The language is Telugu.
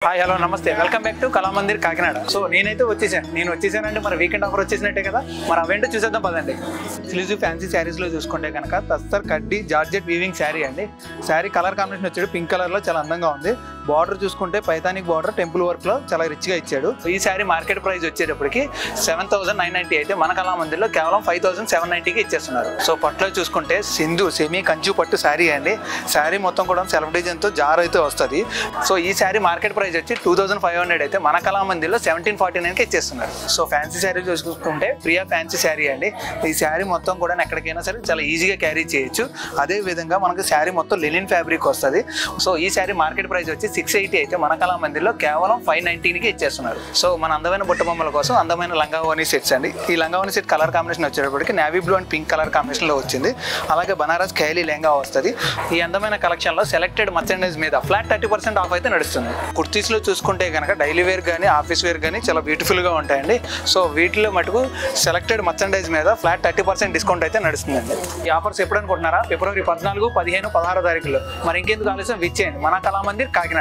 హాయ్ హలో నమస్తే welcome back to Kalamandir Kakinada. So నేను వచ్చేసానంటే మరి వీకెండ్ ఆఫర్ వచ్చేసినట్టే కదా, మరి అవేంటో చూసేద్దాం పదండి. ఎక్స్క్లూజివ్ ఫ్యాన్సీ శారీస్లో చూసుకుంటే కనుక తస్తర్ కడ్డీ జార్జెట్ వీవింగ్ శారీ అండి. శారీ కలర్ కాంబినేషన్ వచ్చాడు పింక్ కలర్లో, చాలా అందంగా ఉంది. బార్డర్ చూసుకుంటే పైథానిక్ బార్డర్ టెంపుల్ వర్క్లో చాలా రిచ్గా ఇచ్చాడు. ఈ శారీ మార్కెట్ ప్రైస్ వచ్చేటప్పటికి 7,990 అయితే మన కళామందిర్లో కేవలం 5,790కి ఇచ్చేస్తున్నారు. సో పట్టులో చూసుకుంటే సింధు సెమీ కంచు పట్టు శారీ అండి. శారీ మొత్తం కూడా సెల్ఫ్ డిజైన్తో జార్ అయితే వస్తుంది. సో ఈ శారీ మార్కెట్ ప్రైస్ వచ్చి 2,500 అయితే మన కళామందిర్లో 1,749కి ఇచ్చేస్తున్నారు. సో ఫ్యాన్సీ శారీ చూసుకుంటే ప్రియా ఫ్యాన్సీ శారీ అండి. ఈ శారీ మొత్తం కూడా ఎక్కడికైనా సరే చాలా ఈజీగా క్యారీ చేయొచ్చు. అదే విధంగా మనకు శారీ మొత్తం లెనిన్ ఫ్యాబ్రిక్ వస్తుంది. సో ఈ శారీ మార్కెట్ ప్రైస్ వచ్చి 680 అయితే మన కళామందిర్లో కేవలం 590కి ఇచ్చేస్తున్నారు. సో మన అందమైన బుట్టబొమ్మల కోసం అందమైన లంగావోని సెట్స్ అండి. ఈ లంగావోని సెట్ కలర్ కాంబినేషన్ వచ్చేటప్పటికి navy blue and pink colour కాంబినేషన్లో వచ్చింది. అలాగే బనారస్ ఖైలీ లెహంగా వస్తుంది. ఈ అందమైన కలెక్షన్లో సెలెక్టెడ్ మర్చెండైజ్ మీద ఫ్లాట్ 30% ఆఫ్ అయితే నడుస్తుంది. కుర్తీస్లో చూసుకుంటే కనుక డైలీ వేర్ కానీ ఆఫీస్ వేర్ కానీ చాలా బ్యూటిఫుల్గా ఉంటాయండి. సో వీటిలో మటుకు సెలెక్టెడ్ మర్చెండైజ్ మీద ఫ్లాట్ 30% డిస్కౌంట్ అయితే నడుస్తుందండి. ఈ ఆఫర్స్ ఎప్పుడు అనుకుంటున్నారా? ఫిబ్రవరి 14, 15, 16 తారీఖులో. మరి ఇంకెందుకు ఆలస్యం, విచ్చేయండి మన కళామందిర్ కాకినాడ.